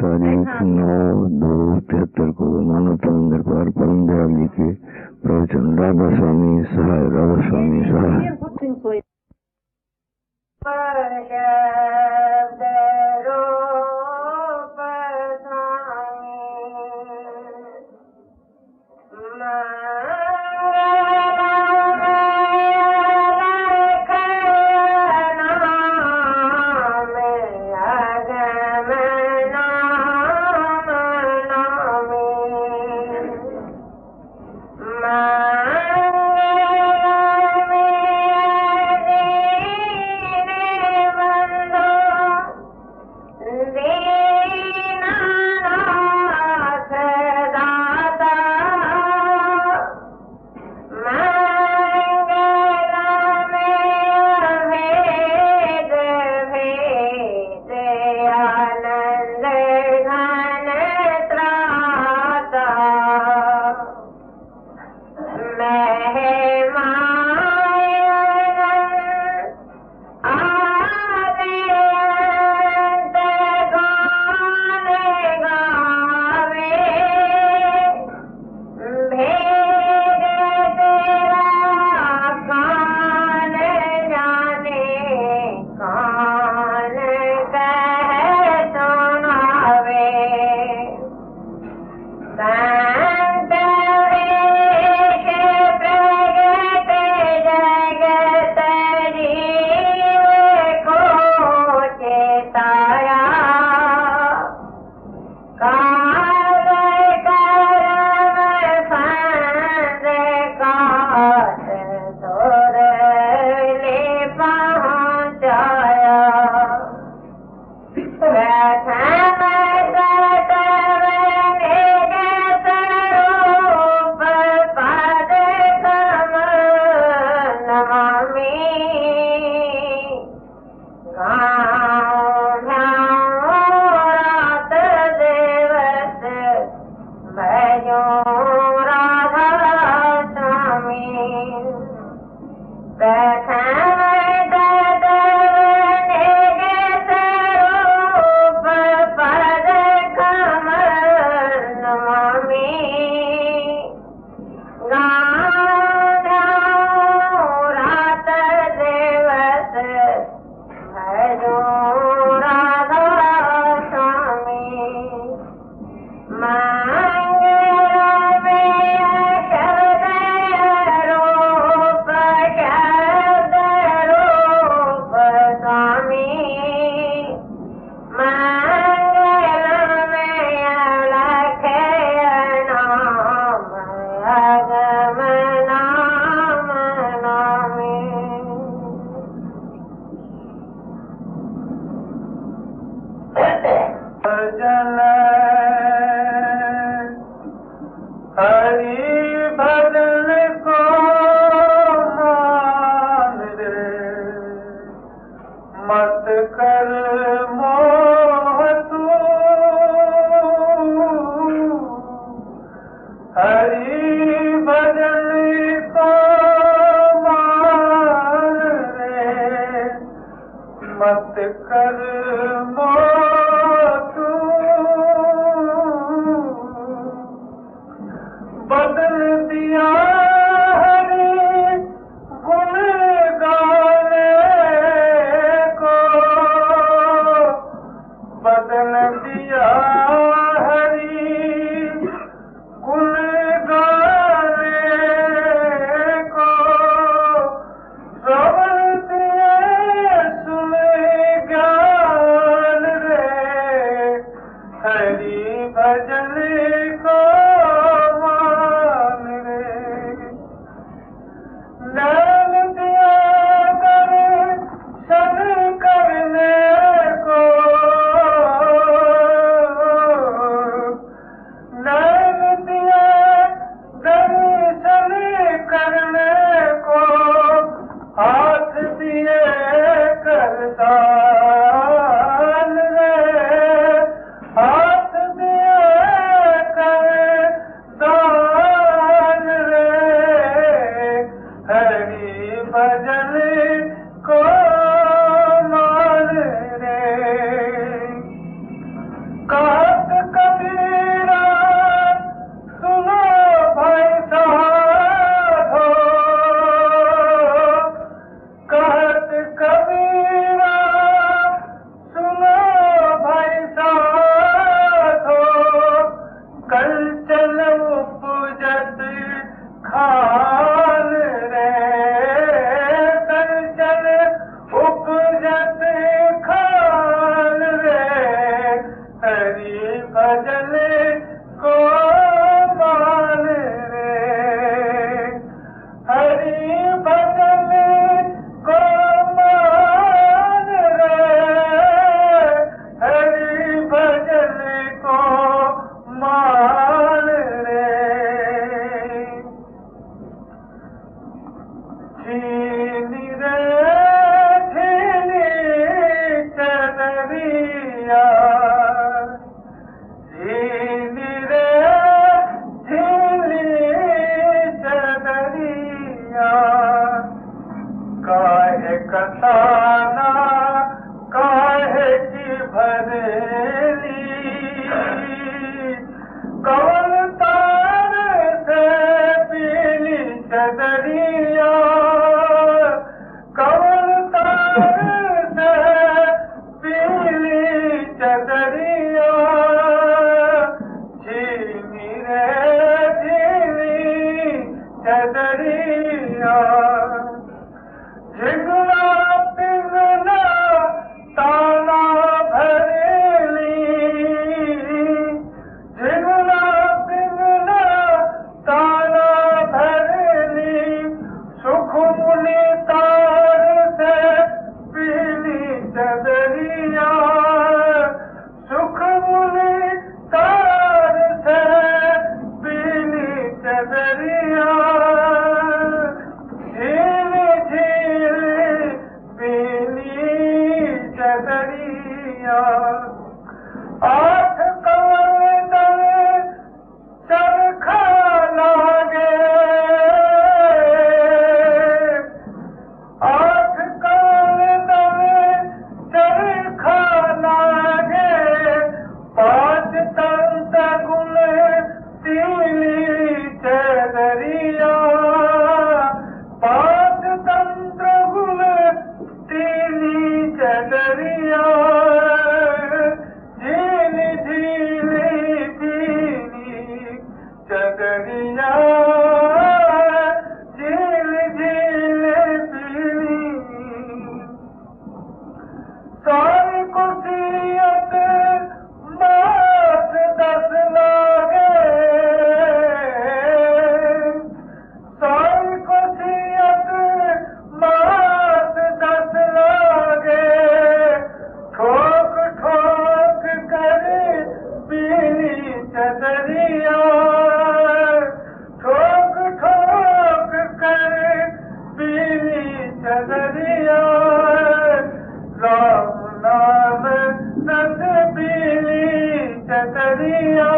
तारीख 9/2/73 को मानवता मंदिर पर परम दयाल जी के प्रवचन राधा स्वामी सहाय भरेली कवन तार से पीली चदरिया कवन तार से पीली चदरिया झीली रे झीली चदरिया झिगला पिघला ताना भरेली झिगला पिघला ताना भरेली सुख मुनि तार से पीली चदरिया सुख मुनि तार से पीली चदरिया झीली झीली पीली चदरिया आठ कमल दल चरखा लागे आठ कमल दल चरखा लागे पांच तंत गुण तीली चदरिया पांच तंत्र गुण तीली चदरिया झीली झीली पीली चदरिया झीली झीली पीली सारी कुर्सियत मास दस लागे सारी कुर्सियत मास दस लागे ठोक ठोक कर पीली चदरिया ठोक ठोक कर पीली चदरिया राम नाम दस पीली चदरिया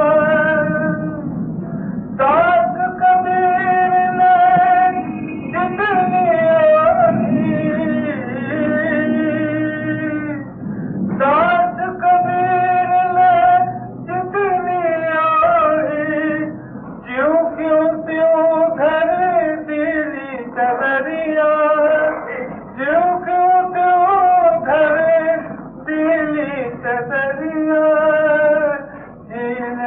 दास कबीर ने जितनी दास कबीर ने जितनी आई ज्यों क्यों त्यों घर दिली चदरिया ज्यों क्यों त्यों घर दिली चदरिया झील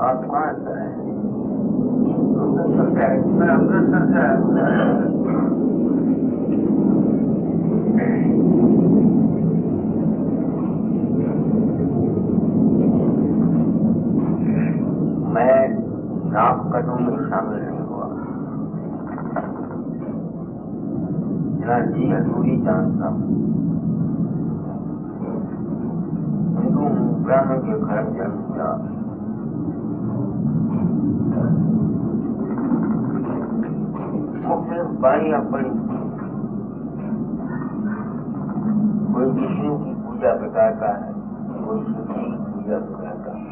आप कहाँ से आए? मैं अमृतसर से आया हूँ। मैं नाक कदों में शामिल नहीं हुआ, जी हजूरी जानता हूँ। हिंदू ब्राह्मण के घर जन्म लिया, मुख्तलिफ बाणियां पड़ी। कोई विष्णु की पूजा बताता है, कोई शिव जी की पूजा बताता है,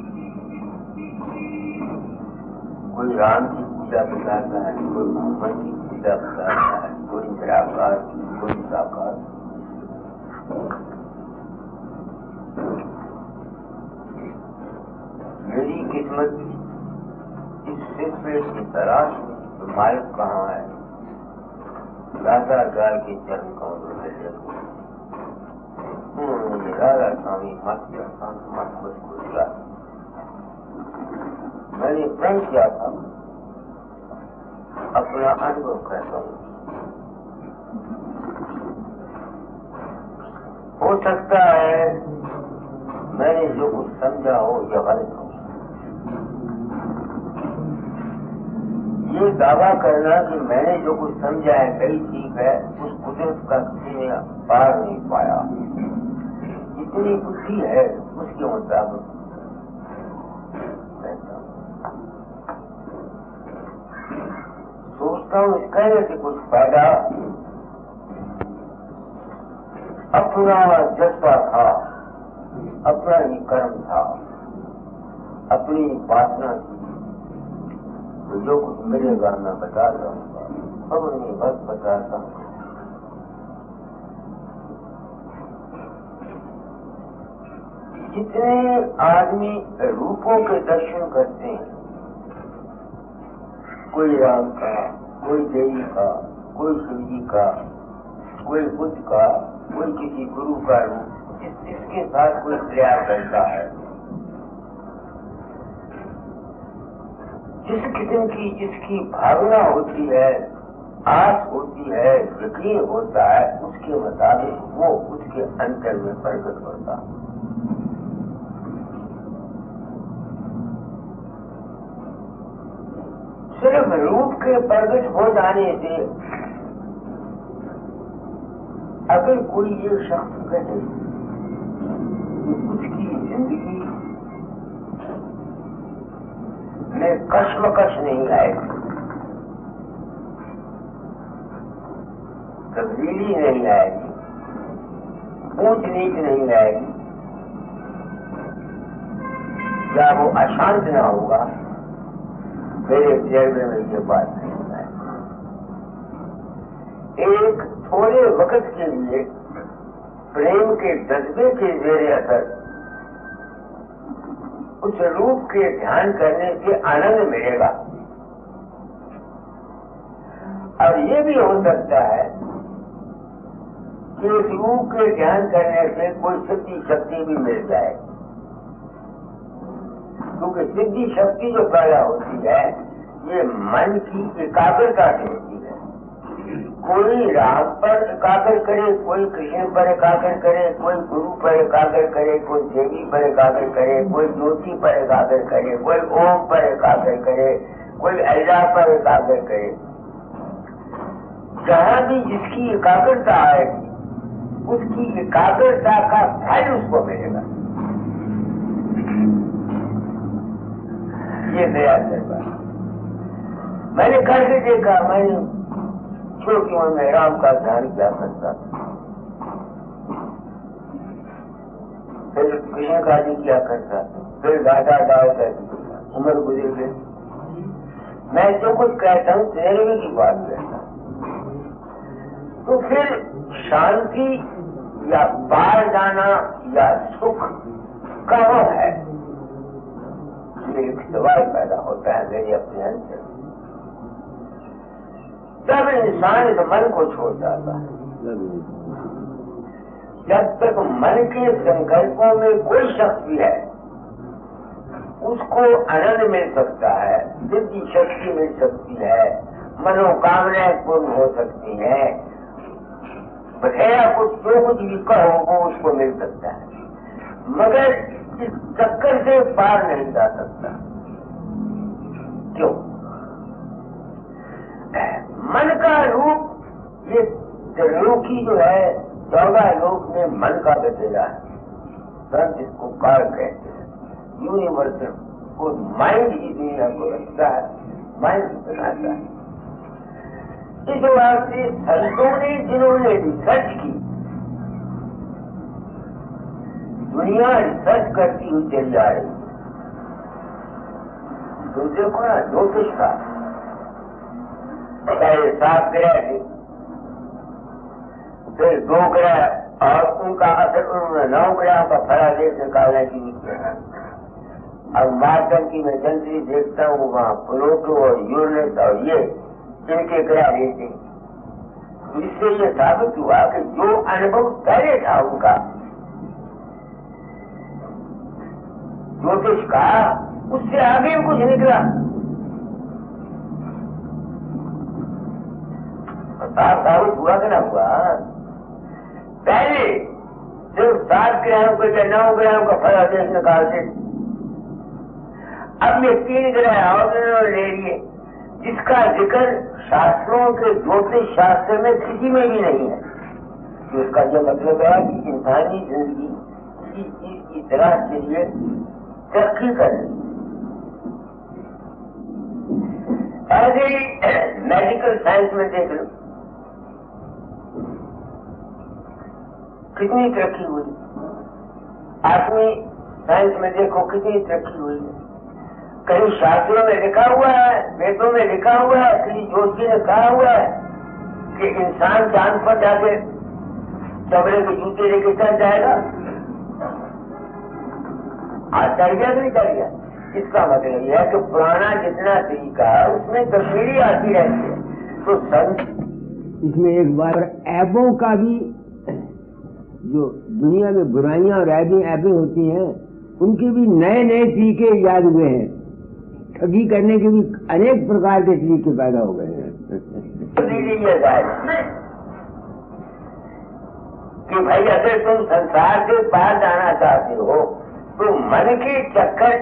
कोई राम की पूजा बताता है, कोई मोहम्मद की पूजा बताता है, कोई निराकार की, कोई साकार। मेरी किस्मत इस सिलसिले की तलाश में तो मालिक कहाँ है, राधा गाल के चरण कौन मिले। उन्होंने राधा स्वामी मत को दिया। मैंने प्रण किया था, अपना अनुभव कहता हूँ। हो सकता है मैंने जो कुछ समझा हो या गलत हो। ये दावा करना कि मैंने जो कुछ समझा है सही ठीक है, उस कुदरत का किसी ने पार नहीं पाया। जितनी बुद्धि है उसके मुताबिक सोचता हूँ। इस कहने से कुछ फायदा, अपना जज्बा था, अपना ही कर्म था, अपनी वासना थी। तो जो कुछ मिलेगा मैं बता जाऊंगा। अब उन्हें बस बताता हूँ। जितने आदमी रूपों के दर्शन करते हैं, कोई राम का, कोई देवी का, कोई शिव जी का, कोई बुद्ध का, कोई किसी गुरु का रूप, जिसके साथ कोई प्रयास करता है, जिस किस्म की जिसकी भावना होती है, आस होती है, यकीन होता है, उसके मुताबिक वो उसके अंतर में प्रकट होता है। सिर्फ रूप के प्रकट हो जाने से अगर कोई ये शख्स कहे कि उसकी जिंदगी में कश्मकश नहीं आएगी, तब्दीली नहीं आएगी, ऊंच नीच नहीं आएगी, या वो अशांत ना होगा, मेरे तजर्बे में ये बात नहीं है। एक थोड़े वक्त के लिए प्रेम के जज्बे के जेरे असर उस रूप के ध्यान करने से आनंद मिलेगा। और ये भी हो सकता है कि इस रूप के ध्यान करने से कोई सिद्धि शक्ति भी मिल जाए, क्योंकि सिद्धि शक्ति जो पैदा होती है ये मन की एकाग्रता से होती है। कोई राम पर एकाग्र करे, कोई कृष्ण पर एकाग्र करे, कोई गुरु पर एकाग्र करे, कोई देवी पर एकाग्र करे, कोई ज्योति पर एकाग्र करे, कोई ओम पर एकाग्र करे, कोई अल्लाह पर एकाग्र करे। जहाँ भी जिसकी एकाग्रता आएगी उसकी एकाग्रता का फल उसको मिलेगा। ये नया तरीका मैंने करके देखा। मैंने छोटी उम्र में राम का ध्यान किया करता था, फिर कृष्ण का भी किया करता था, फिर दादा दादा उम्र गुजर गई। मैं जो कुछ कहता हूँ तेरहवीं की बात कहता हूँ। तो फिर शांति या पार जाना या सुख कहाँ है? एक सवाल पैदा होता है मेरे अपने अंदर। जब इंसान इस मन को छोड़ जाता है, जब तक मन के संकल्पों में कोई शक्ति है उसको आनंद मिल सकता है, सिद्धि शक्ति मिल सकती है, मनोकामनाएं पूर्ण हो सकती है, बथेरा कुछ जो कुछ भी कहो वो उसको मिल सकता है, मगर इस चक्कर से पार नहीं जा सकता। क्यों? मन का रूप, ये त्रिलोकी जो है 14 लोक में मन का बचेगा है, संत इसको काल कहते हैं, यूनिवर्सल को माइंड ही दुनिया को रखता है, माइंड बनाता है। इस वास्ते संतों ने जिन्होंने रिसर्च की, दुनिया रिसर्च करती हुई चली आ रही। तो देखो ना, ज्योतिष का पहले 7 ग्रह थे, फिर 2 ग्रह और उनका असर उन्होंने 9 ग्रहों का फलादेश निकालने की किया। अब मार्कन की मैं जल्दी देखता हूँ, वहाँ प्लूटो और यूरेनस और ये इनके ग्रह रहते। इससे ये साबित हुआ कि जो अनुभव पहले था उनका ज्योतिष का, उससे आगे कुछ निकला। साबित हुआ कि ना हुआ? पहले सिर्फ 7 ग्रहों के या 9 ग्रहों का फलादेश निकालते, अब ये 3 ग्रह और ले लिए, जिसका जिक्र शास्त्रों के ज्योतिष शास्त्र में किसी में भी नहीं है। तो इसका यह मतलब है कि इंसानी जिंदगी किसी चीज की तलाश के लिए तरक्की कर रही। ऐसे ही मेडिकल साइंस में देख लो कितनी तरक्की हुई, आत्मी साइंस में देखो कितनी तरक्की हुई। कहीं शास्त्रों में लिखा हुआ है, वेदों में लिखा हुआ है, किसी जोशी ने कहा हुआ है कि इंसान चांद पर जाके चमड़े के जूते लेके चल जाएगा? आज चल गया कि नहीं चल गया? इसका मतलब यह है कि पुराना जितना तरीका है उसमें तब्दीली आती रहती है। तो संत इसमें एक बार ऐबों का भी, जो दुनिया में बुराइयां और ऐबें होती हैं, उनके भी नए नए तरीके इजाद हुए हैं। ठगी करने के भी अनेक प्रकार के तरीके पैदा हो गए हैं। कि भाई अगर तुम संसार से पार जाना चाहते हो तो मन के चक्कर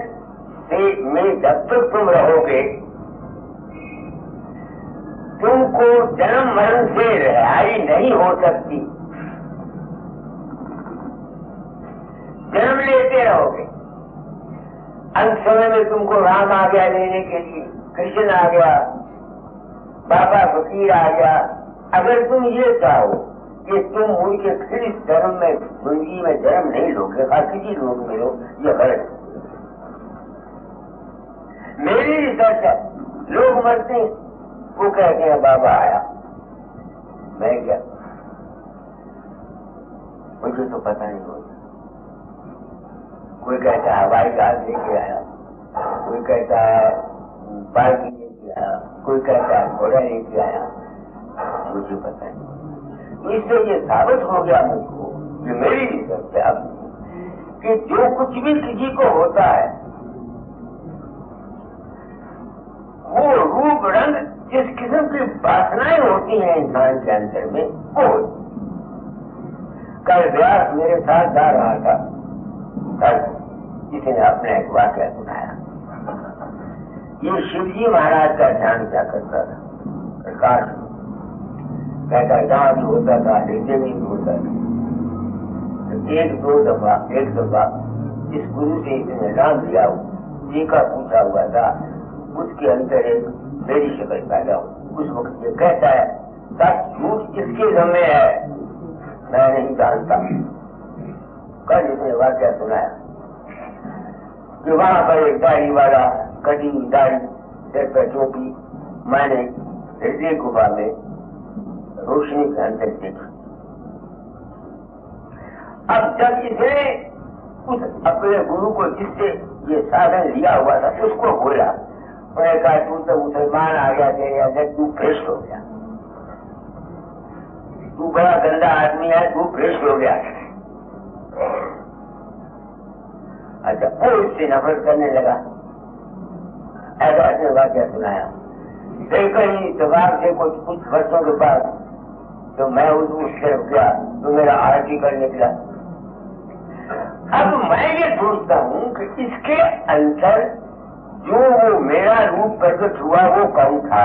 से में जब तक तुम रहोगे तुमको जन्म मरण से रिहाई नहीं हो सकती। जन्म लेते रहोगे, अंत समय में तुमको राम आ गया लेने के लिए, कृष्ण आ गया, बाबा फकीर आ गया। अगर तुम ये चाहो कि तुम उनके फिर इस धर्म में जिंदगी में जन्म नहीं लोगे, किसी लोग में लो, ये गलत। मेरी रिसर्च है, लोग मरते हैं, वो कहते हैं बाबा आया, मैं क्या, मुझे तो पता नहीं होता। कोई कहता है हवाई जहाज लेके आया, कोई कहता है पार्टी लेके आया, कोई कहता है घोड़ा लेके आया, मुझे पता नहीं। इससे ये साबित हो गया मुझको, कि मेरी रिसर्च है अब, कि जो कुछ भी किसी को होता है वो रूप रंग जिस किस्म की वासनाएं होती हैं इंसान के अंदर में, वो कल व्यास मेरे साथ जा रहा था, कल किसी ने अपने एक वाक्य सुनाया। ये शिवजी महाराज का ध्यान क्या करता था, प्रकाश कहता जहां भी होता था, हृदय में भी होता था। तो एक दफा इस गुरु से इसने नाम लिया, टीका पूछा हुआ था, उसके अंदर एक मेरी शक्ल पैदा हो। उस वक्त ये कहता है सच झूठ इसके ज़म्मे है, मैं नहीं जानता। कल इसने वाक्य सुनाया कि वहां पर एक दाढ़ी वाला, कटी दाढ़ी, सिर पर टोपी, मैंने हृदय गुफा में रोशनी के अंदर देखी। अब जब इसने उस अपने गुरु को जिससे ये साधन लिया हुआ था उसको बोला, उन्होंने कहा तू तो मुसलमान आ गया, तेरे अंदर तू भ्रष्ट हो गया, तू बड़ा गंदा आदमी है, तू भ्रष्ट हो गया। अच्छा, वो इससे नफरत करने लगा। वाक्य सुनाया। कहीं जवाब से कुछ वर्षों के बाद तो मैं उस तरफ गया तो मेरा आर्टिकल निकला। अब मैं ये सोचता हूँ कि इसके अंदर जो वो मेरा रूप प्रकट हुआ वो कौन था,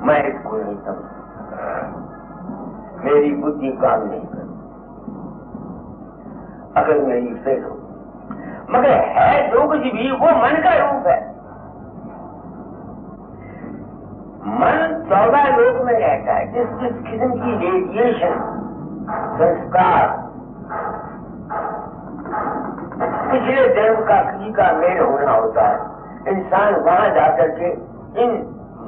मैं इसको नहीं समझ, मेरी बुद्धि काम नहीं कर, अगर मेरी फेल हो, मगर है जो कुछ भी वो मन का रूप है। मन 14 लोक में रहता है। जिस जिस किस्म की रेडिएशन संस्कार पिछले जन्म का किसी का मेल होना होता है, इंसान वहां जाकर के इन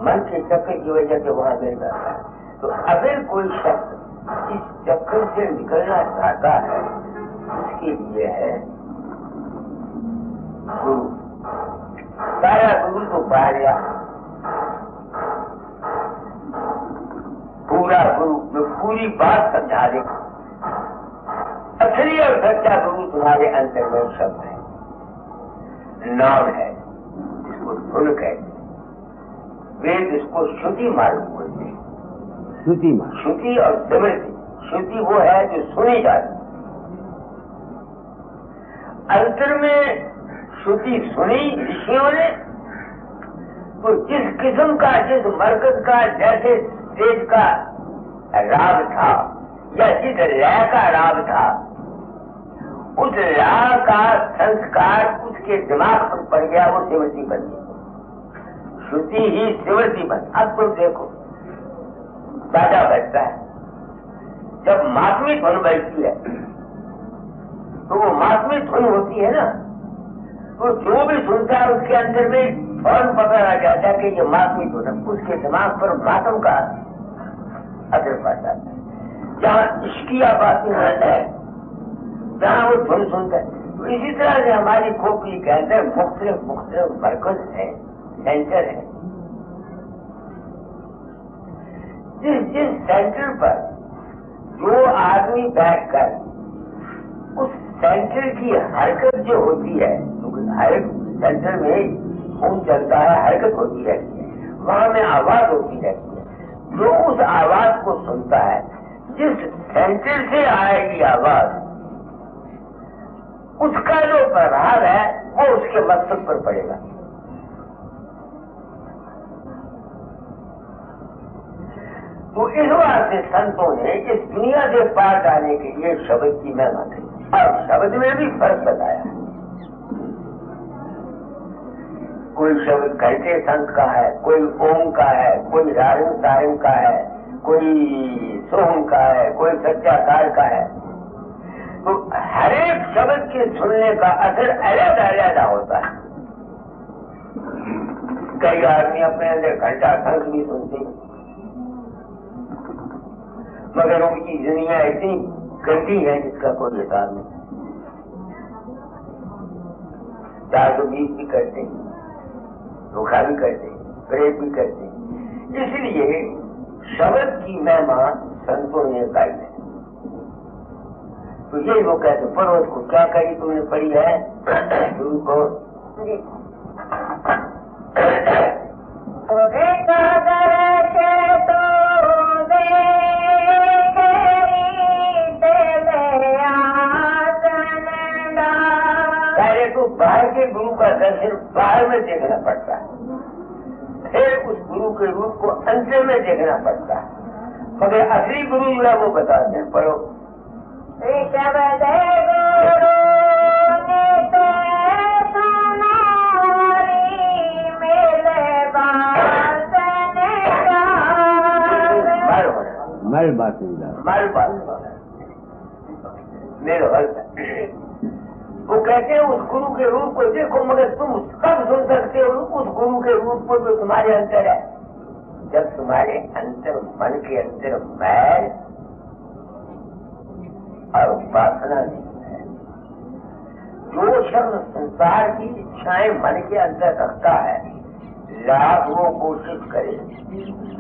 मन के चक्कर की वजह से वहां मिल जाता है। तो अगर कोई शख्स इस चक्कर से निकलना चाहता है उसके लिए है गुरु। सारा गुरु तो पा गया, पूरा गुरु जो पूरी बात समझा दे। असली और सच्चा गुरु तुम्हारे अंतर में शब्द है, नाम है, जिसको धुन कहते, वेद इसको श्रुति मालूम बोलते हैं। श्रुति और स्मृति। श्रुति वो है जो सुनी जाती, अंतर में श्रुति सुनी ऋषियों ने, तो जिस किस्म का, जिस मरकज का, जैसे स्टेज का राग था या जिस लय का राग था, उस राग का संस्कार उसके दिमाग पर पड़ गया, वो स्मृति बन गई। श्रुति ही स्मृति बन। अब तुम देखो दादा बजता है, जब मातमी धुन बजती है तो वो मातमी धुन होती है ना, तो जो भी सुनता है उसके अंदर में फौरन पता लग जाता है कि ये मातमी धुन है, उसके दिमाग पर मातम का असर पड़ता है। जहाँ इश्किया बातें रहता है, जहाँ वो धुन सुनता है, तो इसी तरह से हमारी खोपड़ी के अंदर मुख्तलिफ मरकज है, सेंटर है। जिस सेंटर पर जो आदमी बैठकर उस सेंटर की हरकत जो होती है, हर सेंटर में खून चलता है, हरकत होती रहती है, वहां में आवाज होती रहती है। जो उस आवाज को सुनता है, जिस सेंटर से आएगी आवाज, उसका जो प्रभाव है वो उसके मकसद पर पड़ेगा। तो इस वास्ते संतों ने इस दुनिया से पार जाने के लिए शब्द की महिमा की, और शब्द में भी फर्क बताया। कोई शब्द घंटे संत का है, कोई ओम का है, कोई रारिम सारिम का है, कोई सोम का है, कोई सत्याकार का है। तो हर एक शब्द के सुनने का असर अलग अलग होता है। कई आदमी अपने अंदर घंटा शंख भी सुनते हैं, मगर उनकी दुनिया इतनी गंदी है जिसका कोई हिसाब नहीं। 420 भी करते हैं, धोखा भी करते हैं, प्रेम भी करते हैं। इसलिए शब्द की महिमा संतों ने गाई है। तो यही वो कहते, पढ़ो उसको, क्या कही तुमने पढ़ी है गुरु को? तो बाहर के गुरु का दर्शन बाहर में देखना पड़ता है, फिर उस गुरु के रूप को अंतर में देखना पड़ता है, मगर असली गुरु जो है वो बताते हैं। पढ़ो। मल बात मेरे वो कहते हैं उस गुरु के रूप को देखो, मगर तुम कब सुन सकते हो उस गुरु के रूप को जो तुम्हारे अंदर है? जब तुम्हारे अंदर, मन के अंदर मैल और वासना नहीं है। जो शब्द संसार की इच्छाएं मन के अंदर रखता है, लाख वो कोशिश करे कि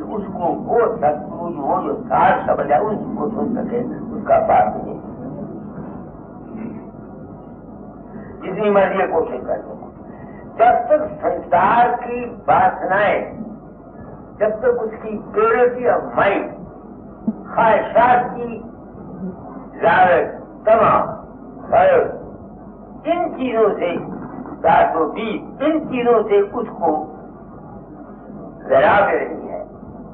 उसको वो सत्पुरुष, वो जो सार शब्द है उसको सुन सके, उसका बात नहीं। जितनी मर्जी कोशिश कर दो, जब तक संसार की वासनाएं, जब तक उसकी प्योरिटी ऑफ माइंड, ख्वाहिशात की लालच, तमाम भय, इन चीजों से बीज, इन चीजों से उसको डरावे नहीं है,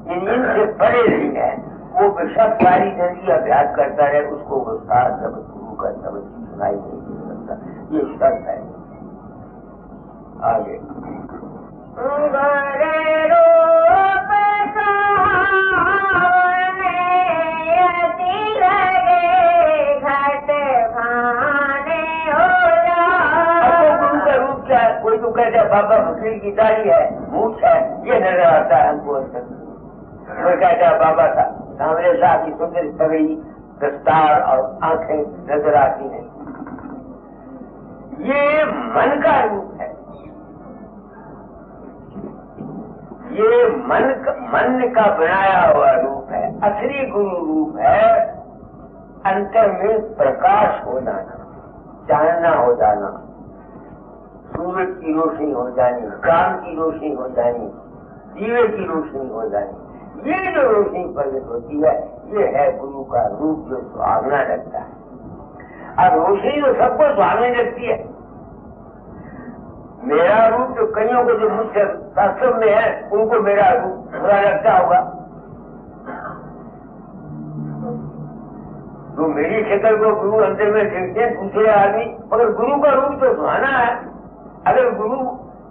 इनसे परे नहीं है, वो बेशक सारी जिंदगी अभ्यास करता है, उसको वो साथ सब गुरु का शब्द सुनाई नहीं दे सकता। ये शर्त है। आगे कोई तो कहता है बाबा फकीर की दाढ़ी है, मूछ है, ये नजर आता है हमको। कोई कहता है बाबा सामने शाह की सुंदर पगड़ी, दस्तार और आंखें नजर आती हैं। ये मन का रूप है, ये मन का बनाया हुआ रूप है। असली गुरु रूप है अंतर में प्रकाश हो जाना, चानना हो जाना, सूरज की रोशनी हो जानी, चांद की रोशनी हो जानी, दीवे की रोशनी हो जानी। ये जो रोशनी प्रकट होती है, ये है गुरु का रूप जो सुहावना लगता है। अब रोशनी तो सबको सुहावनी लगती है। मेरा रूप जो कईयों को जो मुझसे वास्तव में है, उनको मेरा रूप बुरा लगता होगा। तो मेरी शक्ल को गुरु अंदर में देखते हैं दूसरे आदमी, मगर गुरु का रूप तो सुहाना है। अगर गुरु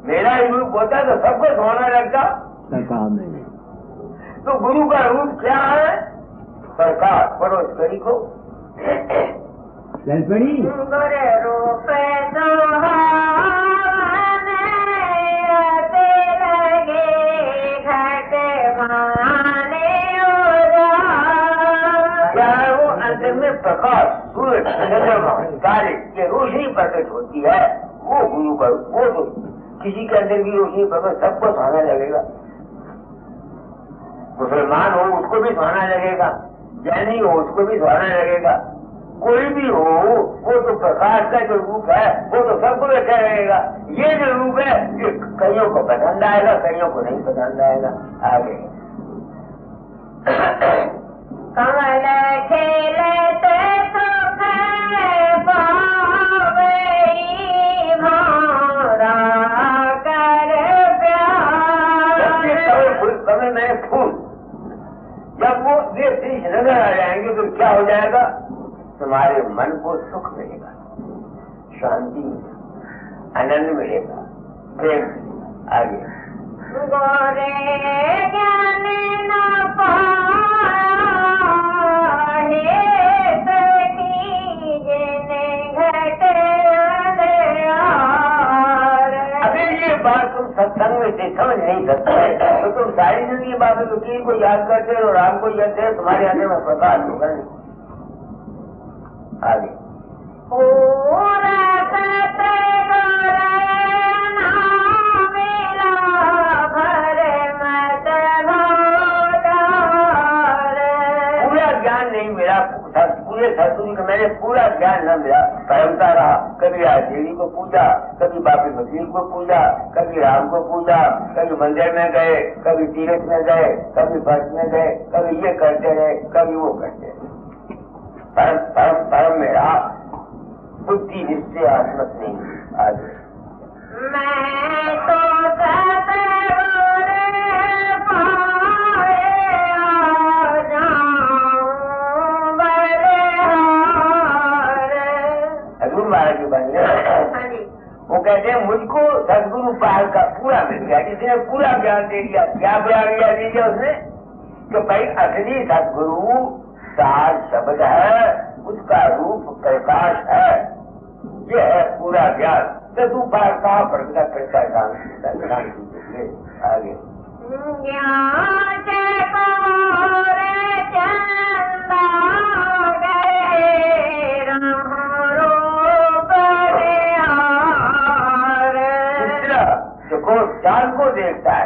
मेरा ही रूप होता तो सबको सुहाना लगता। तो गुरु का रूप क्या है? प्रकाश। पढ़ो करी को पढ़ी रूप क्या है वो? अंदर में प्रकाश, सूरज, चंद्रमा, तारे, ये रोशनी प्रकट होती है, वो गुरु का। वो तो किसी के अंदर भी रोशनी प्रकट सबको सुहाना लगेगा। मुसलमान हो उसको भी सुहाना लगेगा, जैनी हो उसको भी सुहाना लगेगा, कोई भी हो, वो तो प्रकाश का जो रूप है वो तो सबको अच्छा रहेगा। ये जो रूप है ये कईयों को पसंद आएगा, कईयों को नहीं पसंद आएगा। आगे कमल खेलते सुख पावई मोरा कर कमल में फूल, जब वो ये दृश्य नजर आ जाएंगे तो क्या हो जाएगा? तुम्हारे मन को सुख मिलेगा, शांति मिलेगा, आनंद मिलेगा, प्रेम मिलेगा। आगे गोरे ज्ञान न पाया अगर ये बात तुम सत्संग में से समझ नहीं सकते तो तुम सारी जिंदगी बाबा वकील को याद करते हो, राम को याद करते, तुम्हारे अंदर में प्रकाश होगा नहीं। आगे पूरा ज्ञान नहीं मिला, पूरे सत्संग का मैंने पूरा ज्ञान न मिला, परमता रहा। कभी देवी को पूजा, कभी बाबी वकील को पूजा, कभी राम को पूजा, कभी मंदिर में गए, कभी तीर्थ में गए, कभी बस में गए, कभी ये करते रहे, कभी वो करते रहे। परम परम परम में रहा, बुद्धि निश्चय आत्मत नहीं। आगे मैं तो हजूर महाराज जी बने, वो कहते हैं मुझको सदगुरु पाल का पूरा मिल गया, जिसने पूरा ज्ञान दे दिया। क्या पूरा ज्ञान दे दिया उसने? कि भाई असली सदगुरु सार शब्द है, उसका रूप प्रकाश है, ये है पूरा ज्ञान। तो तू पार कहा पड़ता फिरता शांति। आगे देखो चांद को देखता है,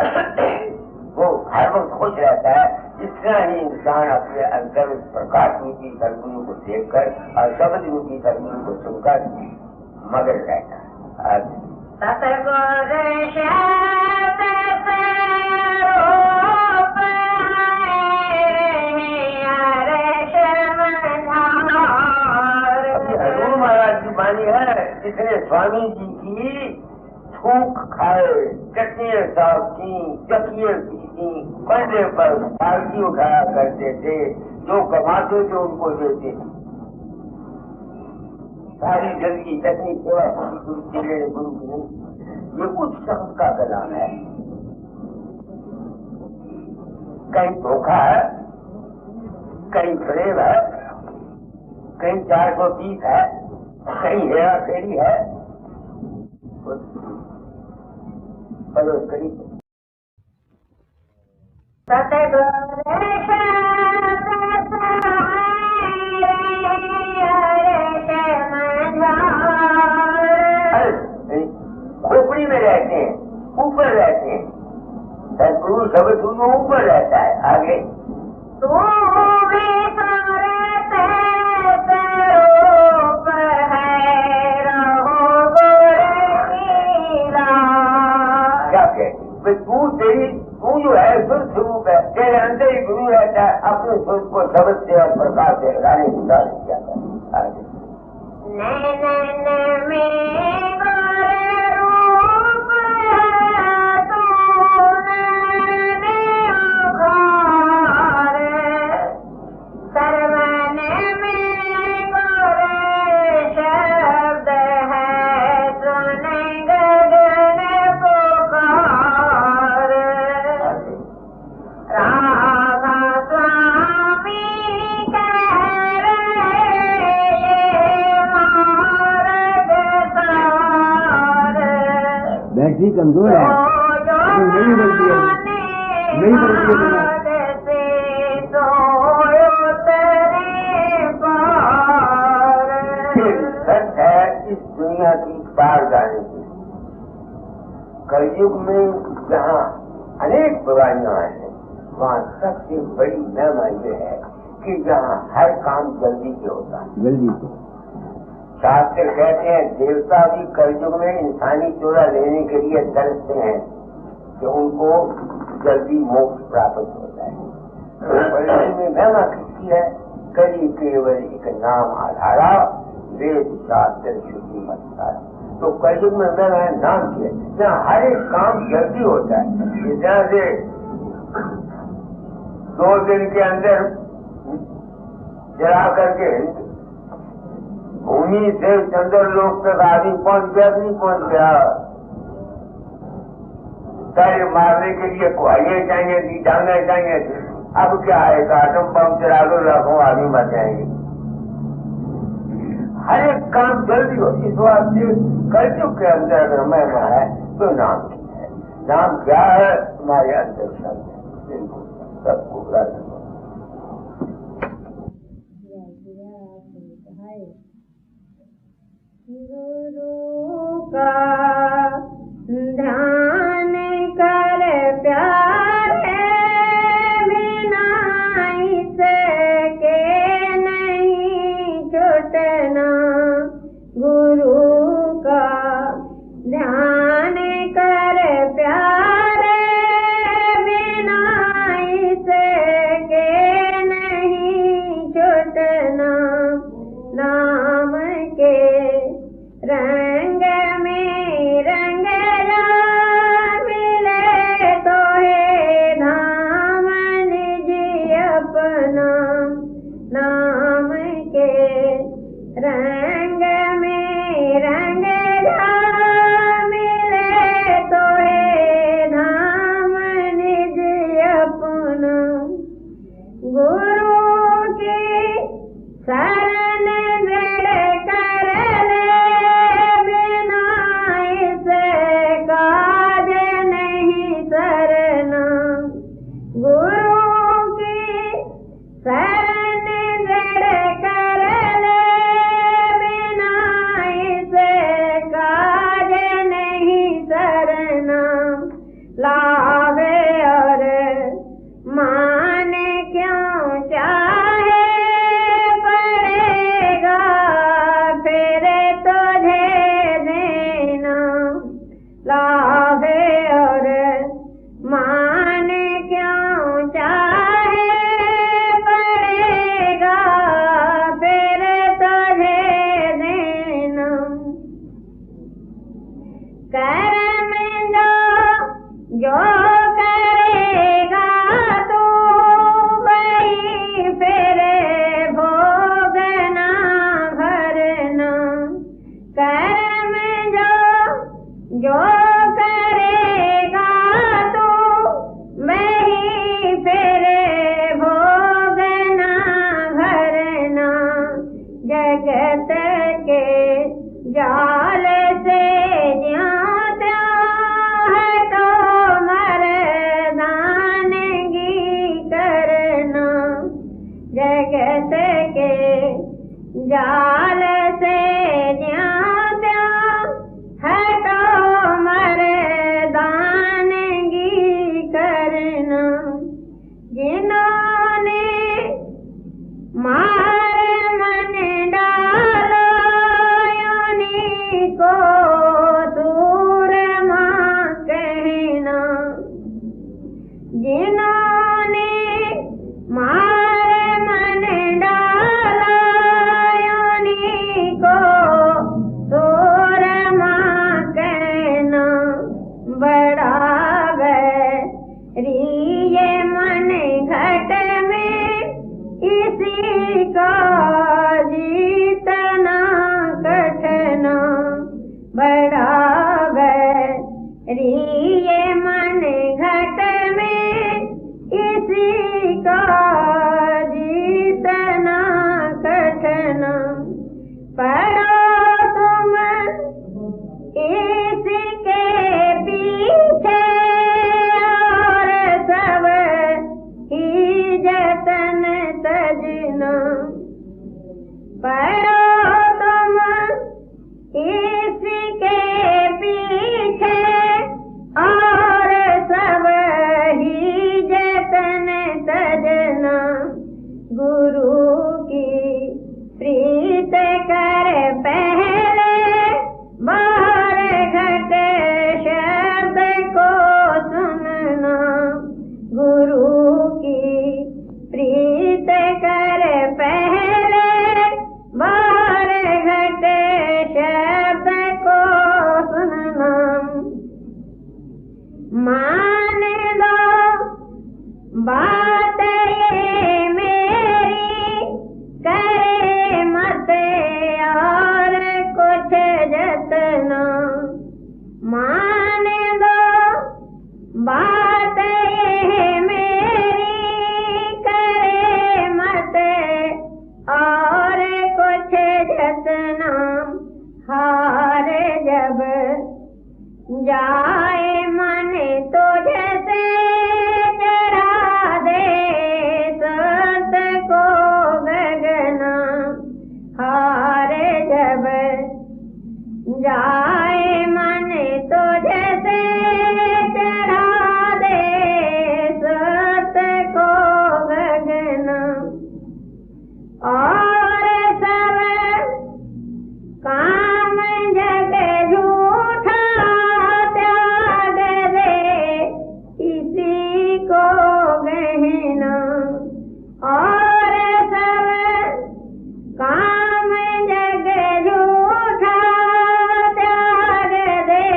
वो हर वक्त खुश रहता है। इतना ही इंसान अपने अंदर उस प्रकाश रूपी सदगुरु को देखकर और शब्द रूपी सदगुरु को सुनकर मगन रहता है। सतगुर शब्द से रूप है अर्श मझार। हजूर महाराज की वाणी है, जिसने स्वामी जी की थूक खाए, चटनियाँ साफ की, चकिए पीसी, कंधे पर पालकी उठाया करते थे, जो कमाते थे उनको देते थे। सारी जिंदगी चटनी सेवा गुरु चेले गुरु की नहीं, ये उस शख्स का कलाम है। कहीं धोखा है, कहीं फरेब है, कहीं 420 है, कहीं हेरा फेरी है, परोस करी। सतगुर शब्द से अर्श मझार। खोपड़ी में रहते हैं, ऊपर रहते हैं। सदगुरु शब्द दोनों ऊपर रहता है। आगे तू भी सूरत स्वरूप है रहो गुर कीला। क्या कहते तू तेरी तू जो है सुर स्वरूप है, तेरे अंदर ही गुरु रहता है, अपने सुर को शब्द से और प्रकाश से गाने निकाल जाता है। आगे नैनन में गुर रूप है तू नैने उघार। सर्वन में गुर शब्द है सुन गगन पुकार। राधा स्वामी कह रहे ये मार्ग सार। बैटरी कमजोर है, नहीं बनती है, नहीं बनती है। मार्ग से तो उतरे पार। सच है इस दुनिया की पार जाने की। कलयुग में जहाँ अनेक बुराइयां हैं, वहाँ सबसे बड़ी महिमा ये है कि जहाँ हर काम जल्दी से होता है। जल्दी से शास्त्र कहते हैं देवता भी कलयुग में इंसानी चोरा लेने के लिए तरसते हैं कि उनको जल्दी मोक्ष प्राप्त हो जाए। कलयुग में महिमा किसकी है? कली केवल एक नाम आधारा, वेद शास्त्र शुद्धि मत। तो कलयुग में महिमा नाम की है, जहाँ हर एक काम जल्दी होता है। जहाँ से 2 दिन के अंदर जला करके भूमि से चंद्रलोक तक आदमी पहुंच गया, नहीं पहुंच गया। तय मारने के लिए कुआइयाँ चाहिए थी, डांगे चाहिए थी। अब क्या है, आटम बम चला दो, लाखों आदमी मर जाएंगे। हर एक काम जल्दी हो, इस वास्ते कलयुग के अंदर अगर महिमा है तो नाम की है। नाम क्या है? तुम्हारे अंदर शब्द है, सबको ग्रहण। गुरु का ध्यान कर प्यारे बिना इसके नहीं छूटना। गुरु का ध्यान कर प्यारे बिना इसके नहीं छूटना। नाम के रंग में रंग जा लावे और मान क्यों चाहे पड़ेगा फिर तुझे देना। कर्म जो करेगा तू वही फिर भोगना भरना। कर्म जो करेगा तू वही फिर भोगना भरना। जगत के जाल से ज्यों त्यों है तो मर्दानगी करना। जगत के जाल से ज्यों त्यों है तो मर्दानगी करना। जिन्होंने मार मन डालो योनि को सूरमा कहना। जिन्होंने मार मन डालो योनि को सूरमा कहना। बड़ा वैरिये मन घट में इसी का जीतना कठना। बड़ा वैरिये मन घट में इसी का जीतना कठना। पढ़ो तुम इसके पीछे और सब ही जतन तजना। पढ़ो तुम इसके पीछे और सब ही जतन तजना। गुरु की प्रीत कर पहले बाहर घट शब्द को सुनना। गुरु की प्रीत कर पहले बाहर घट शब्द को सुनना। मान दो बात ये मेरी करे मत और कुछ जतना। मान दो बात ये मेरी करे मत और कुछ जतना। हार जब जाए मन तुझसे चढ़ा दे सत को गगना। हार जब जाए मन तुझसे चढ़ा दे सत को गगना। और सब काम जग झूठा त्याग दे इसी को गहना। और सब काम जग झूठा त्याग दे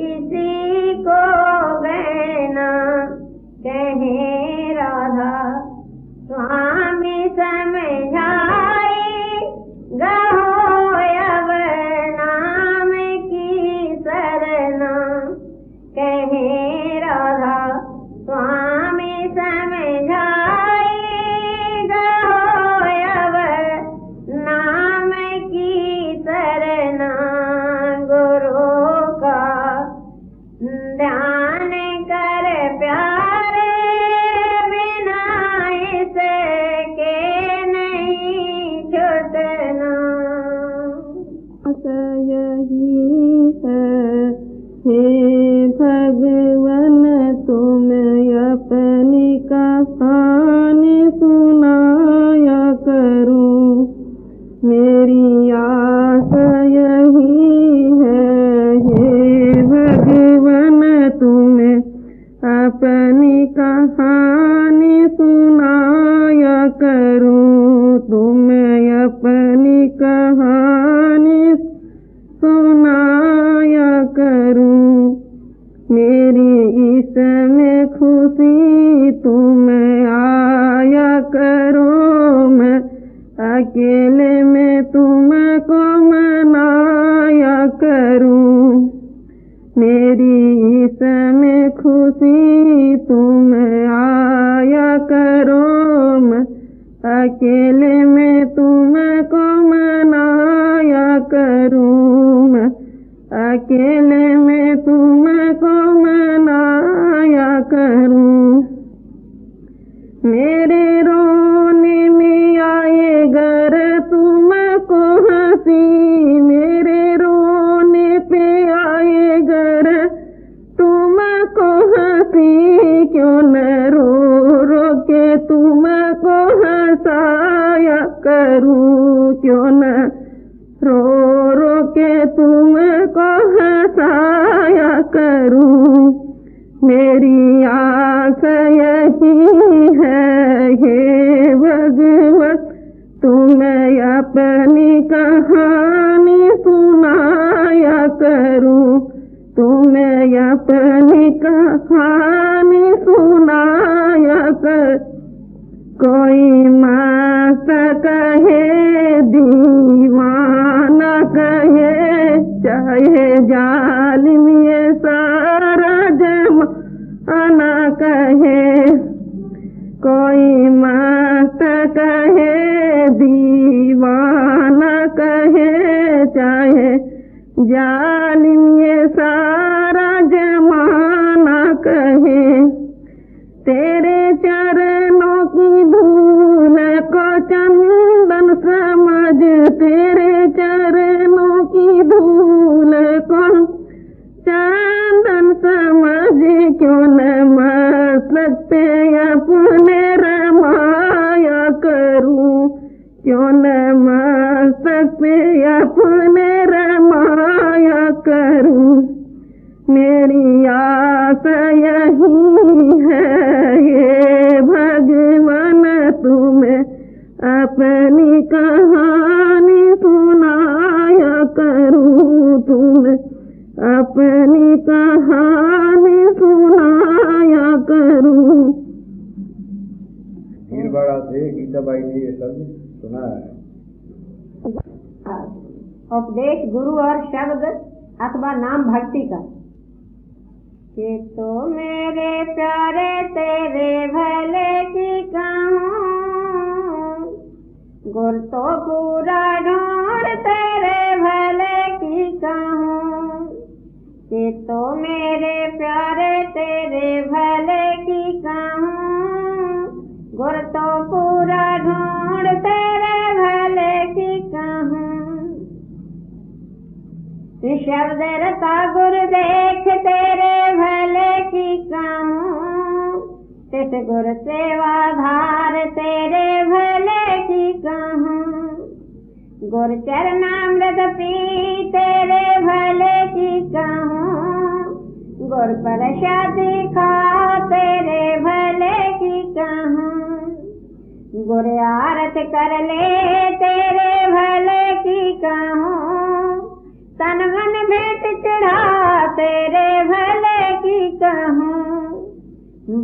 इसी को गहना। कहे राधा स्वामी समझाई गहो अब नाम की सरना। कहे राधा स्वामी समझाई गहो अब नाम की सरना। गुरु का ध्यान कर प्यारे बिना इसके नहीं छूटना। यही है हे भगवन तुम अपनी कहानी सुनाया करो। मेरी आस यही है हे इसमें खुशी तुम आया करो, मैं अकेले में तुमको मनाया करूं। मेरी इसमें खुशी तुम आया करो, मैं अकेले में तुमको मनाया करूं। मैं अकेले में तुमको मनाया करूं। मेरे रोने में आए गर तुमको हंसी, मेरे रोने पे आए गर तुमको हंसी, क्यों न रो रो के तुमको हंसाया करूं। क्यों न रो रो के तुमको हंसाया करूं। मेरी आस यही है हे भगवत, तुम्हें अपनी कहानी सुनाया करूं। तुम्हें अपनी कहानी सुनाया कर। कोई मस्त कहे दीवाना कहे, चाहे जालिम ये सारा जमाना कहे। कोई मस्त कहे दीवाना कहे, चाहे जालिम ये सारा जमाना कहे। तेरे चरणों की धूल को चंदन समझ, तेरे चरणों की धूल को चंदन समझ, क्यों न मस्तक पे अपने रमाया करूं। क्यों न मस्तक पे अपने रमाया करूं। मेरी आस यही है ये भगवान, तुम्हें अपनी कहानी सुनाया करूं। तुम्हें अपनी कहानी सुनाया करूं। भीलवाड़ा से गीताबाई ने ये शब्द सुना है। उपदेश गुरु और शब्द अथवा नाम भक्ति का। कि तो मेरे प्यारे तेरे भले की कहूँ, गुर तो पूरा ढूंढ तेरे भले की कहूँ। कि तो मेरे प्यारे तेरे भले की कहूँ, गुर तो पूरा ढूंढ तेरे भले की कहूँ। शब्द रता गुर देख तेरे भले की कहूँ, तिस गुर सेवाधार तेरे भले की कहूँ। गुर चरणामृत पी तेरे भले की कहूँ, गुर प्रसादी खा तेरे भले की कहूँ। गुर आरत कर ले तेरे भले की कहूँ, तन मन भेंट चढ़ा तेरे भले की कहूँ।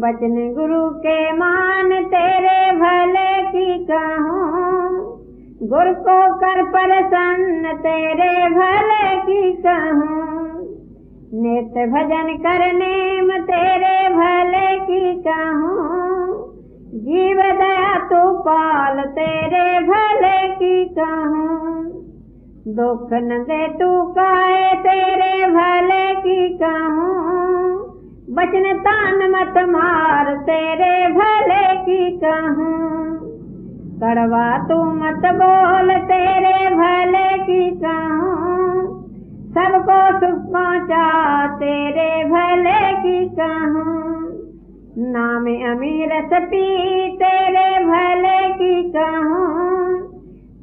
बचन गुरु के मान तेरे भले की कहूँ, गुरु को कर प्रसन्न तेरे भले की कहूँ। नित्य भजन कर नेम तेरे भले की कहूँ, जीव दया तू पाल तेरे भले की कहूँ। दुख न दे तू काए तेरे भले की कहूँ, बचन तान मत मार तेरे भले की कहूँ। कड़वा तू मत बोल तेरे भले की कहूँ, सबको सुख पहुँचा तेरे भले की कहूँ। नाम अमीरत पी तेरे भले की कहूँ,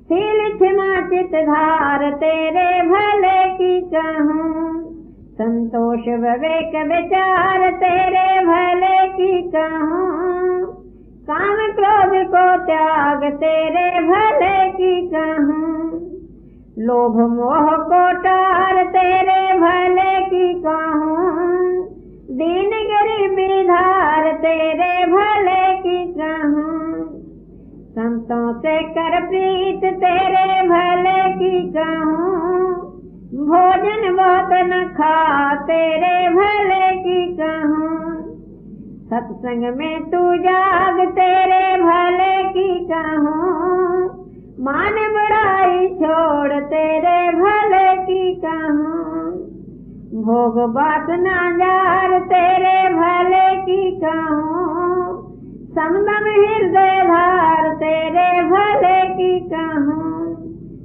शील क्षमा चित धार तेरे भले की कहूँ। संतोष विवेक विचार तेरे भले की कहूँ, काम क्रोध को त्याग तेरे भले की कहूँ। लोभ मोह को टार तेरे भले की कहूँ, दीन गरीब संतों से कर प्रीत तेरे भले की कहूँ, भोजन बहुत न खा तेरे भले की कहूँ। सत्संग में तू जाग तेरे भले की कहूँ, मान बड़ाई छोड़ तेरे भले की कहूँ। भोग वासना जार तेरे भले की कहूँ, समदम हृदय धार तेरे भले की कहूँ।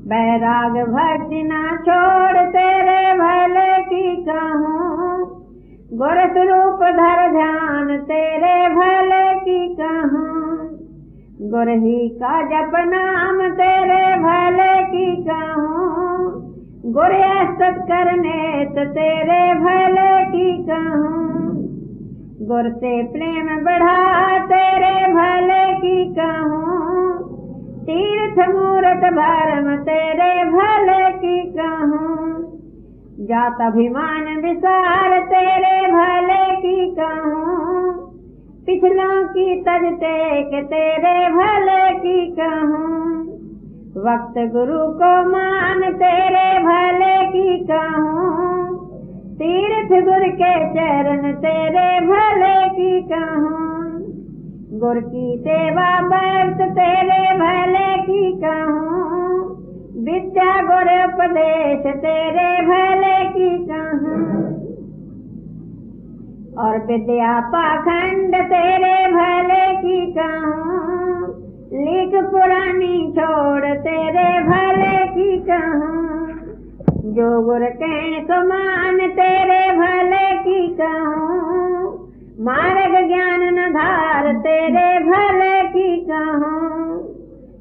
बैराग भक्ति ना छोड़ तेरे भले की कहूँ, गुर स्वरूप धर ध्यान तेरे भले की कहूँ। गुर ही का जप नाम तेरे भले की कहूँ, गुर सत करने तो तेरे भले की कहूँ। गुर से प्रेम बढ़ा तेरे भले की कहूँ, तीर्थ मूरत भरम तेरे भले की कहूँ। जात अभिमान विसार तेरे भले की कहूँ, पिछलों की तज टेक तेरे भले की कहूँ। वक्त गुरु को मान तेरे भले की कहूँ, तीर्थ गुर के चरण तेरे भले की कहूँ। गुर की सेवा बरत तेरे भले की कहूँ, विद्या गुर उपदेश तेरे भले की कहूँ। और विद्या पाखंड तेरे भले की कहूँ, लिख पुरानी छोड़ तेरे भले की कहूँ। जो गुर कहन समान तेरे भले की कहूँ, मार्ग ज्ञान न धार तेरे भले की कहूँ।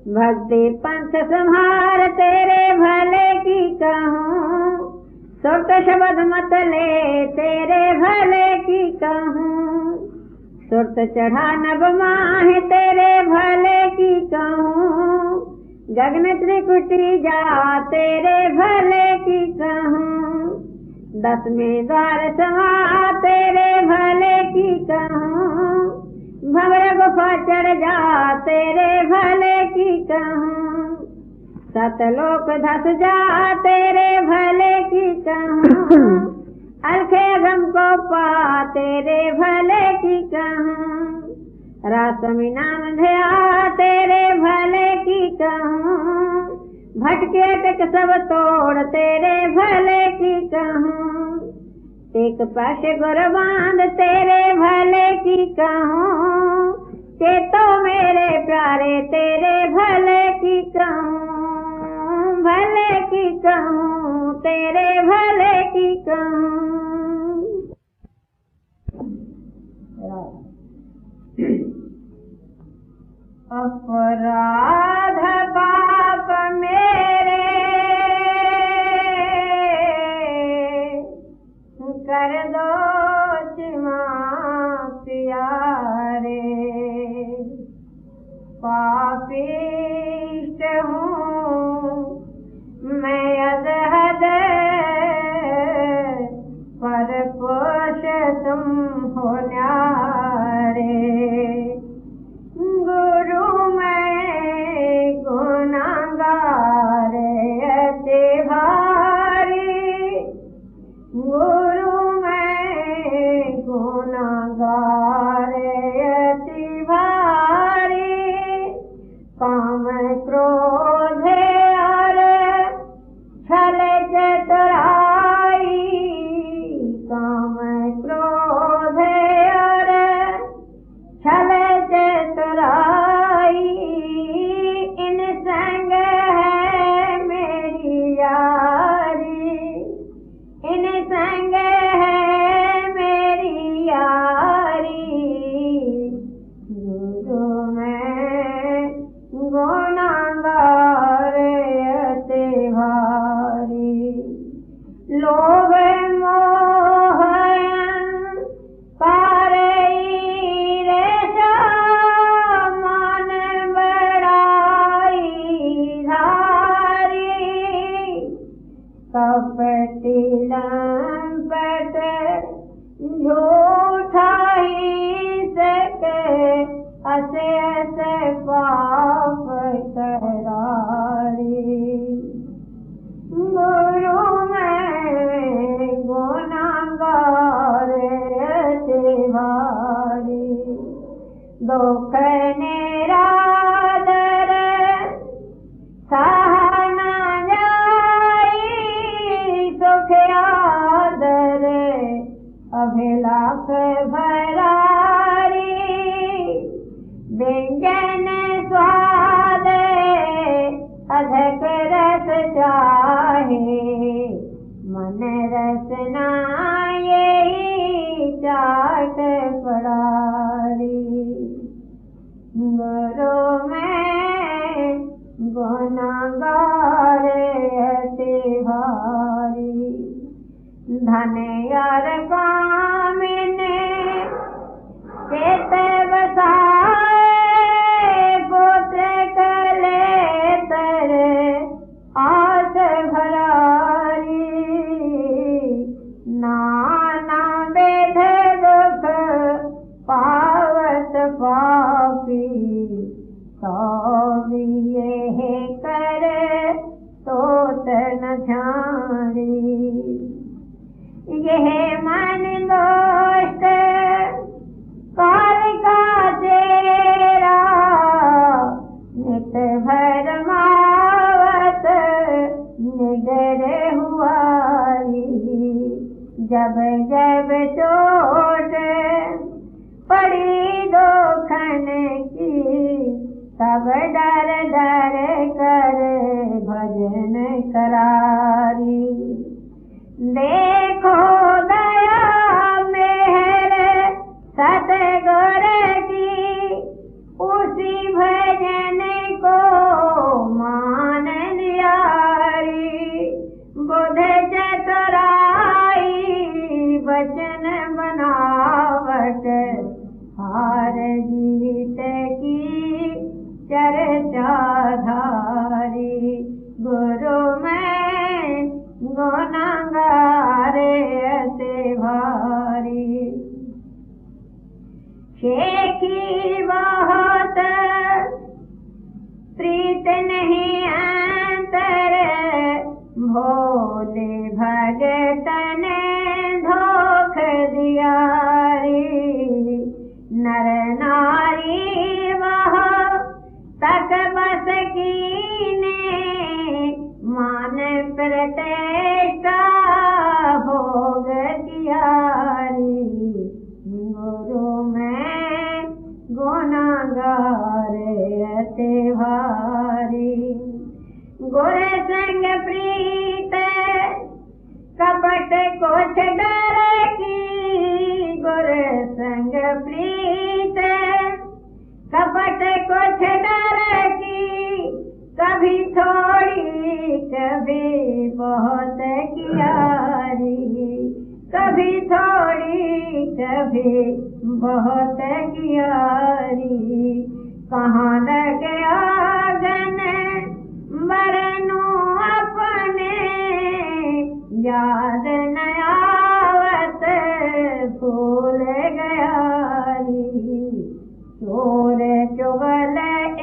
भक्ति पंथ संहार तेरे भले की कहूँ, सुरत शब्द मत ले तेरे भले की कहूँ। सुरत चढ़ा नभ माह तेरे भले की कहूँ, गगन त्रिकुटी जा तेरे भले की कहूँ। 10वें द्वार समा तेरे भले की कहूँ, भंवर गुफा चढ़ जा तेरे भले की कहूँ। सतलोक धस जा तेरे भले की कहूँ, अलखे गम को पा तेरे भले की कहूँ। रासमी नाम ध्या तेरे भले की कहूँ, भटके अटक सब तोड़ तेरे भले की कहूँ। एक पास गुर बांध तेरे भले की कहूँ, ते तो मेरे प्यारे तेरे भले की कहूँ। भले की कहूँ तेरे भले की कहूँ। अपराध पाप मेरे कर दो क्षमा प्यारे, पापिष्ट हूँ मैं अधहद, पर पोष तुम हो न्यारे। गुरु मैं गुनाहगार अति भारी, गुरु मैं गुनाहगार अति भारी। काम क्रोध और छल चतुराई, काम क्रोध और छल चतुराई, इन संग है मेरी यारी, इन संग है मेरी यारी। गुरु मैं गुनाहगार अति भारी, लोभ मोह कपटी लंपट झूठा ही सके, असे असे पाप दुख निरादर सहा न जाई सुख आदर अभिलाष भरारी व्यंजन स्वाद अधिक रस चाहे मन रसना यही चाट पड़ारी गुरु में गुनागार अति भारी धन यार कामिने चेत बसाए पुत्र कले तर आस भरारी नाना वेद दुख पावत पापी तो ये कर तो न झारी यह मन दोस्त काल का तेरा नित भर मावत निडर हुआरी जब जब चोट पड़ी दोखन की तब डर डर कर भजन करारी देखो दया मेहर सतगुर की उसी भजन को मान लियारी बुध चतुराई वचन बनावट हार जीत की चर्चा धारी गुरु में गुनागार अति भारी शेखी बहुत प्रीत नहीं अंतर भोले भगतन धोख दियारी नर नारी वह तक बस कीने मान प्रतिष्ठा भोग कियारी गुरु में गुनागार अति भारी गुर संग प्रीत कपट कुछ डर की गुर संग प्रीत कपट कुछ डर की कभी थोड़ी कभी बहुत कियारी कभी थोड़ी कभी बहुत कियारी कहाँ लग आगन मरनू अपने याद न आवत भूल गयारी चोर चुगल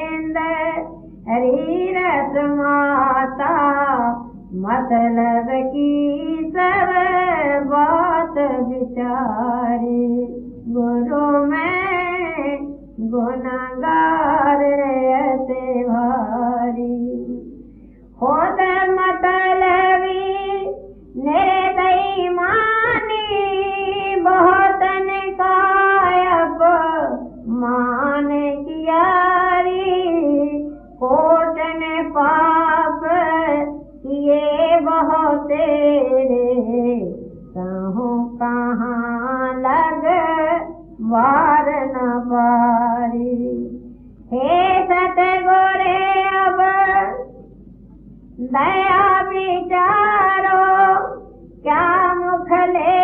इंद्र हरीरस माता मतलब की सब बात विचारी गुरु में गुनागार अति भारी खुद मतलबी निर्दयी मानी बहुत निकायब मान कियारी कोट ने पाप किए बहुत तेरे कहूँ कहाँ लग वार न पारी हे सतगुरे अब दया विचारो क्या मुख ले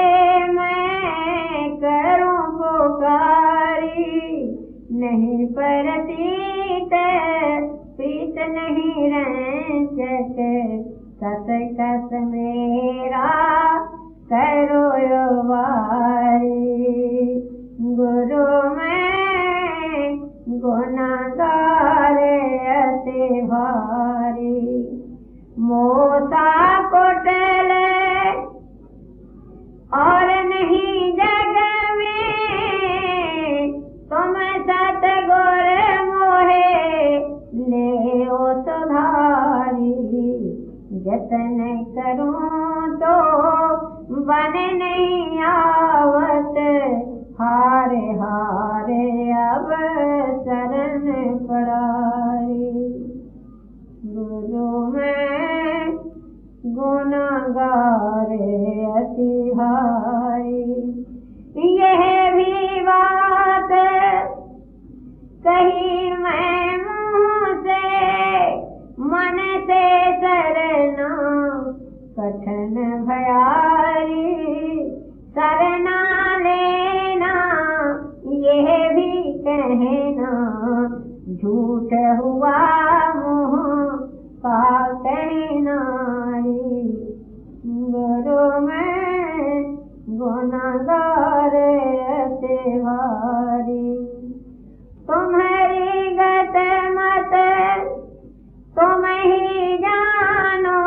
मैं करूं पुकारी नहीं परतीत पीत नहीं रंचक कस कस मेरा करो वारी गुरु में गुनागार अति भारी मोता कोटल और नहीं जग में तुम सत झूठ हुआ मुँह का कहनारी, गुरु मैं गुनहगार अति भारी। तुम्हारी गत मत तुम ही जानो,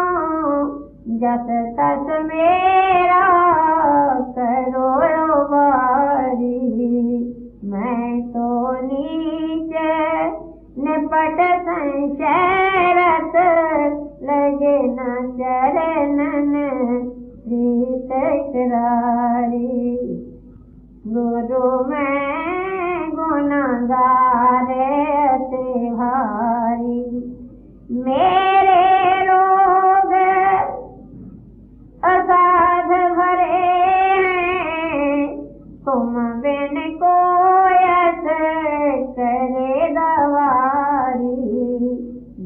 जस तस मेरा करो बारी। मैं तो नीचे निपट संशयरत, लगे न चरणन प्रीत करारी। गुरु मैं गुनहगार अति भारी। मेरे रोग असाध भरे हैं, तुम बिन कोयस करे दवारी।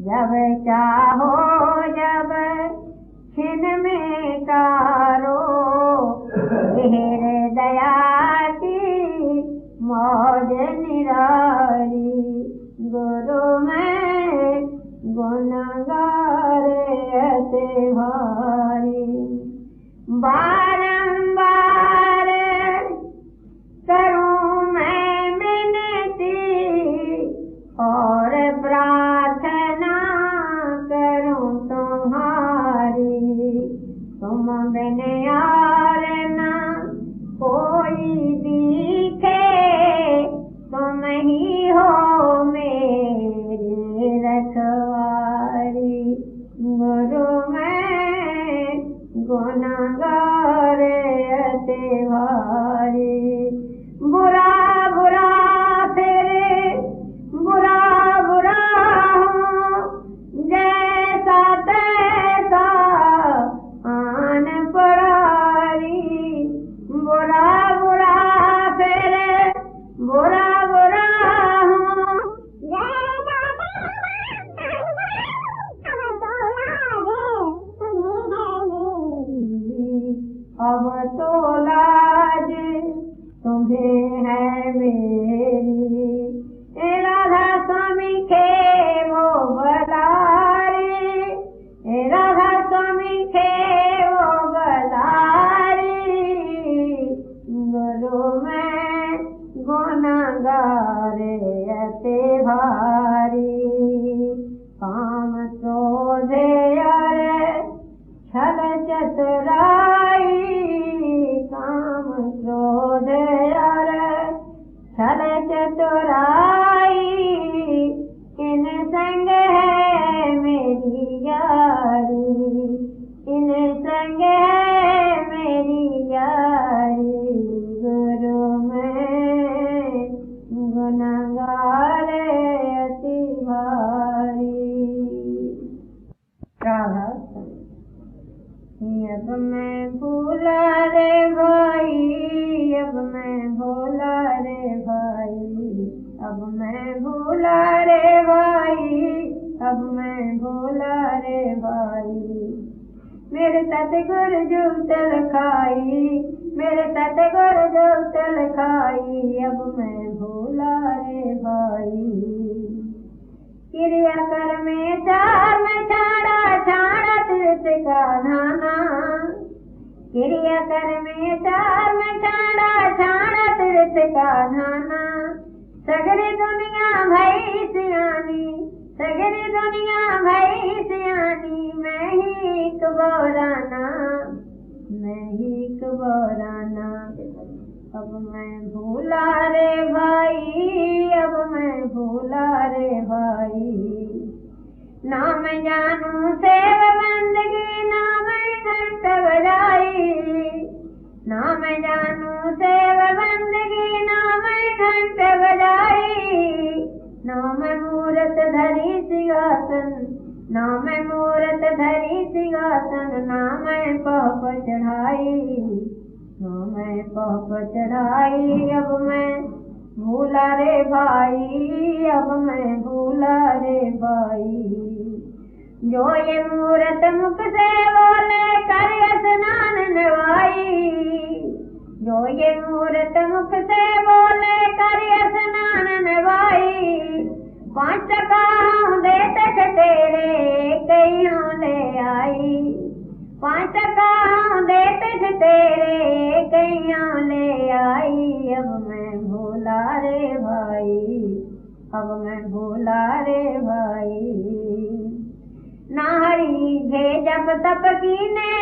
जब चाहो जब छिन में कारो, घेर दया की मौज निरारी। गुरु मैं गुनहगार अति भारी। बारंबार करूं मैं मिनती, और प्रार्थना करूं तुम्हारी। तुम बिन यार न कोई दिखे, तुम ही हो मेरी रखवारी। गुरु मैं गुनहगार अति भारी। बुरा बुरा फिर बुरा बुरा हूँ, जैसा तैसा आन परारी। बुरा बुरा फिर बुरा बुरा हूँ, अब तो लाज तुम्हें है मेरी। राधा स्वामी के वो बलारी, राधा स्वामी के वो बलारी। गुरु मैं गुनहगार अति भारी। काम क्रोध और छल चतुराई, काम क्रोध और छल चतुराई। इन संग है मेरी यारी, इन संग है मेरी यारी। गुरु मैं गुनहगार अति भारी। अब मैं भूला रे भाई, अब मैं भूला रे भाई। अब मैं भूला रे भाई, अब मैं भूला रे भाई। मेरे सतगुरु जूतल खाई, मेरे सतगुरु जूतल खाई। अब मैं भूला रे भाई। क्रिया कर में चार में छाड़ा छाड़ा तीर्थ का नाना। क्रिया कर में चार में छाड़ा छाड़ा तीर्थ का नाना। सगरी दुनिया भई सियानी, सगरी दुनिया भई सियानी। मैं ही कबराना, मैं ही कबराना। अब मैं भूला रे भाई, अब मैं भूला रे भाई। नाम जानू सेव बंदगी, नाम घंट बजाई। नाम जानू सेव बंदगी, नाम घंट बजाई। नाम मूरत धरी सिंहासन, नाम मूरत धरी सिंहासन। नाम पप चढ़ाई, नाम पप चढ़ाई। अब मैं भूला रे भाई, अब मैं भूला रे भाई। जो ये मूरत मुख से बोले कर स्नान नवाई। जो ये मूरत मुख से बोले कर स्नान नवाई। पांच अब मैं भूला रे भाई। ना हरी घे जप तप कीने,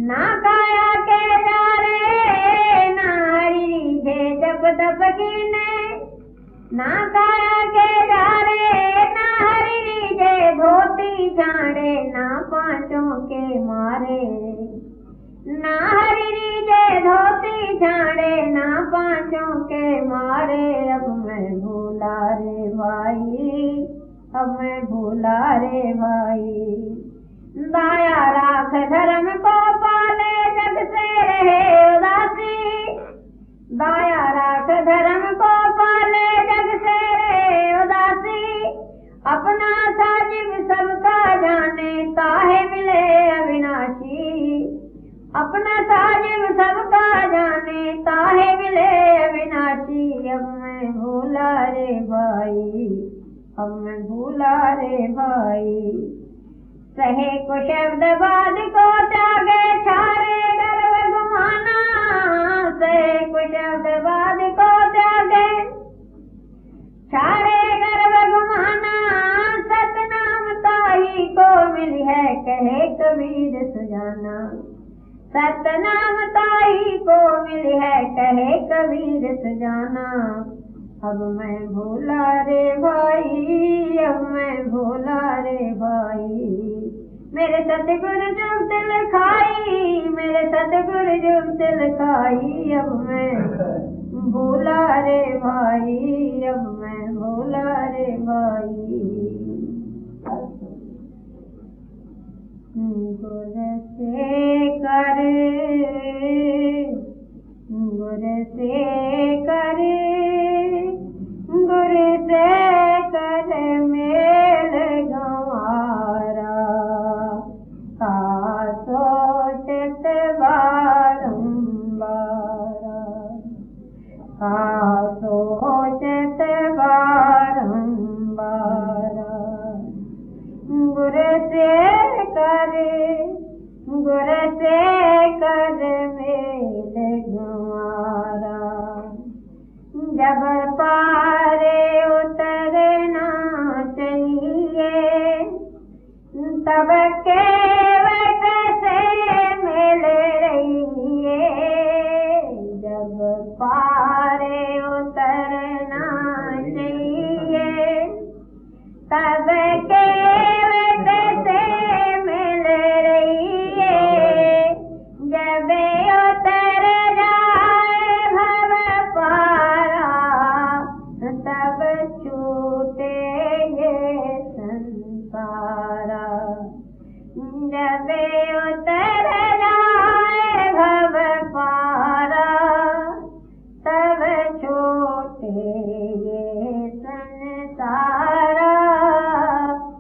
ना काया के जारे। ना हरी घे जप तप कीने, ना काया के जारे। ना हरी घे धोती झाड़े, ना पांचों के मारे। ना हरी घे धोती झाड़े, ना पांचों के मारे। अब मैं भूला रे भाई, अब मैं भूला रे भाई। दाया राख धर्म को पाले, जग से रहे उदासी। दाया राख धर्म को पाले, जग से रहे उदासी। अपना साजिब सबका जाने, काहे मिले अविनाशी। अपना साजिब सबका जाने, काहे मिले अविनाशी। अब मैं भूला रे भाई, अब मैं भूला रे भाई। सहे को शब्द बाद को त्यागे, छारे गर्व गुमाना। सहे को शब्द बाद को त्यागे, छारे गर्व गुमाना। सतनाम ताही को मिली है, कहे कबीर सुजाना। सतनाम ताही को मिली है, कहे कबीर सुजाना। अब मैं भूला रे भाई, अब मैं भूला रे भाई। मेरे सतगुरु जुग दिल खाई, मेरे सतगुरु जुग दिल खाई। अब मैं भूला रे भाई, अब मैं भूला रे भाई। गुर से करे, गुर से करे, गुर से कर मेल गंवारा। का सोचत बारंबारा, का सोचत बारंबारा। गुर से करे, गुर से कर मेल गंवारा। जब पारे उतरना चाहिए, तब केवट से मिल रहिए। जब पारे उतरना चाहिए, तब केवट से मिल रहिए। जब उतर जाए भव पारा, तब छूटे ये संसारा। जब उतर जाए भव पारा, तब छूटे ये संसारा।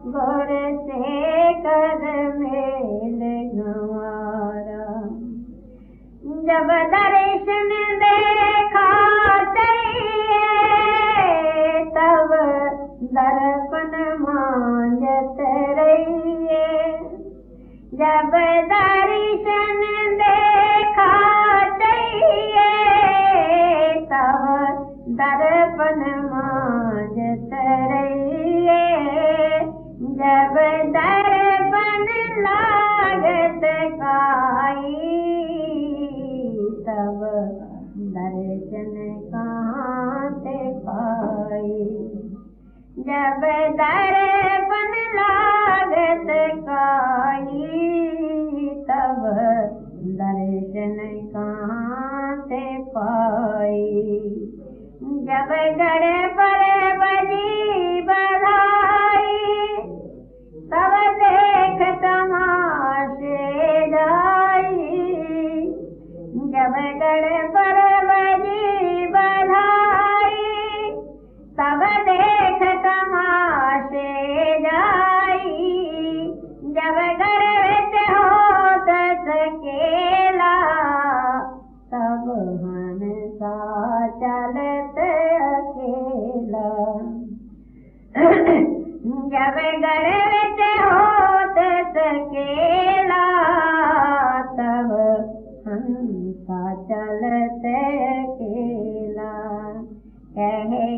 गुर से कर मेल गंवारा। जब दर्शन देखा चाहिए, तब दर्पण मांझत रहिए। जब दर्शन देखा चाहिए, तब दर्पण मांझत रहिए। जब दर्पण लागत काई, तब दर्शन कहाँ से पाई। जब दर्पण लागत काई, तब दर्शन कहाँ से पाई। जब गड़ पर बजी बधाई, तब देख तमाशे जाई। जब गड़ पर बजी बधाई, तब देख तमाशे जाई। जब घर विच होत सकेला, तब हंसा चलत अकेला। जब घर विच होत सकेला, तब हंसा चलत अकेला। कहे